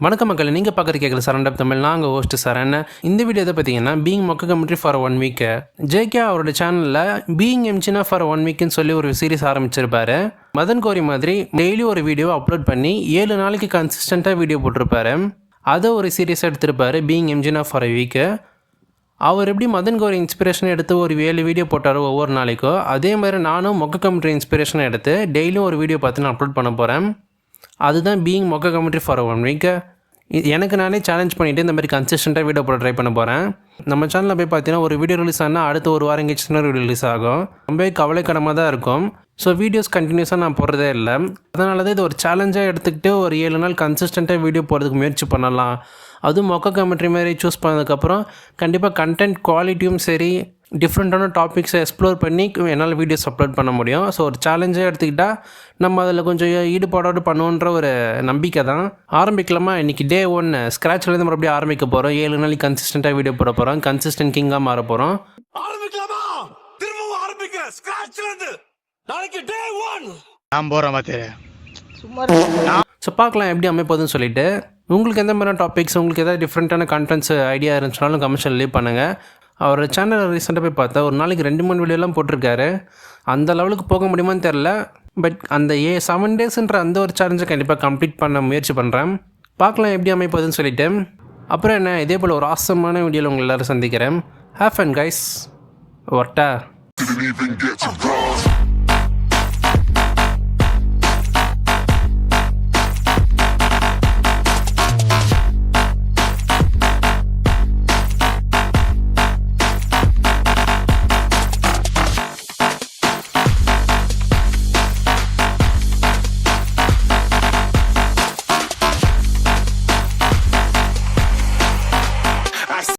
வணக்கம் மக்கள், நீங்கள் பார்க்குறது கேட்குற சரண்டப் தமிழ். நாங்கள் ஹோஸ்ட் சரண். இந்த வீடியோ எதை பார்த்தீங்கன்னா பீயிங் மொக்க கமெண்ட்ரி ஃபார் 1 வீக். ஜேகே அவரோட சேனலில் பீயிங் எம்ஜினா ஃபார் 1 வீக்னு சொல்லி ஒரு சீரிஸ் ஆரம்பிச்சிருப்பாரு. மதன் கோரி மாதிரி டெய்லி ஒரு வீடியோ அப்லோட் பண்ணி 7 நாளைக்கு கன்சிஸ்டண்ட்டாக வீடியோ போட்டிருப்பாரு. அதை ஒரு சீரியஸாக எடுத்திருப்பாரு, பீயிங் எம்ஜினா ஃபார் a வீக்கு. அவர் எப்படி மதன் கோரி இன்ஸ்பிரேஷன் எடுத்து ஒரு 7 வீடியோ போட்டார் ஒவ்வொரு நாளைக்கும், அதே மாதிரி நானும் மொக்க கமெண்ட்ரி இன்ஸ்பிரேஷனை எடுத்து டெய்லியும் ஒரு வீடியோ பார்த்து நான் அப்லோட் பண்ண போகிறேன். அதுதான் பீயிங் மொக்க கமெண்ட்ரி ஃபார் 1 வீக். எனக்கு நானே சேலஞ்ச் பண்ணிவிட்டு இந்த மாதிரி கன்சிஸ்டண்ட்டாக வீடியோ போட ட்ரை பண்ண போகிறேன். நம்ம சேனலில் போய் பார்த்தீங்கன்னா ஒரு வீடியோ ரிலீஸ் ஆனால் அடுத்த ஒரு வாரம் எங்கேயும் சின்ன வீடியோ ரிலீஸ் ஆகும். ரொம்பவே கவலைக்கிடமாக தான் இருக்கும். ஸோ வீடியோஸ் கண்டினியூஸாக நான் போடுறதே இல்லை. அதனால தான் இது ஒரு சேலஞ்சாக எடுத்துக்கிட்டு ஒரு 7 நாள் கன்சிஸ்டண்ட்டாக வீடியோ போடுறதுக்கு முயற்சி பண்ணலாம். அதுவும் மொக்க கமெண்ட்ரி மாதிரி சூஸ் பண்ணதுக்கப்புறம் கண்டிப்பாக கண்டென்ட் குவாலிட்டியும் சரி, டிஃப்ரெண்ட்டான டாபிக்ஸை எக்ஸ்ப்ளோர் பண்ணி என்னால் வீடியோஸ் அப்லோட் பண்ண முடியும். ஸோ ஒரு சேலஞ்சாக எடுத்துக்கிட்டால் நம்ம அதில் கொஞ்சம் ஈடுபாடோடு பண்ணுவோன்ற ஒரு நம்பிக்கை தான். ஆரம்பிக்கலாமா? இன்றைக்கி டே 1 ஸ்க்ராட்ச்லேருந்து மறுபடியும் ஆரம்பிக்க போகிறோம். 7 நாளைக்கு கன்சிஸ்டண்ட்டாக வீடியோ போட போகிறோம். கன்சிஸ்டன்ட் கிங்காக மாற போகிறோம். ஆரம்பிக்கலாமா? திரும்பவும் ஆரம்பிக்க ஸ்க்ராட்ச்லேருந்து. நாளைக்கு டே 1 நான் போகிறேன் பார்த்து சும்மா. ஸோ பார்க்கலாம் எப்படி அமைப்போதுன்னு சொல்லிட்டு. உங்களுக்கு எந்த மாதிரியான டாபிக்ஸ், உங்களுக்கு எதாவது டிஃப்ரெண்ட்டான கண்டென்ட்ஸ் ஐடியா இருந்துச்சுனாலும் கமெண்ட்ஸில் லீவ் பண்ணுங்கள். அவரோட சேனலில் ரீசெண்டாக போய் பார்த்தா ஒரு நாளைக்கு 2-3 வீடியோலாம் போட்டிருக்காரு. அந்த லெவலுக்கு போக முடியுமான்னு தெரில. பட் அந்த 7 டேஸ்ன்ற அந்த ஒரு சேலஞ்சை கண்டிப்பாக கம்ப்ளீட் பண்ண முயற்சி பண்ணுறேன். பார்க்கலாம் எப்படி அமைப்போதுன்னு சொல்லிவிட்டு. அப்புறம் என்ன, இதே போல் ஒரு ஆசமான வீடியோவில் உங்களை எல்லோரும் சந்திக்கிறேன். Have fun guys. ஒர்ட்டா.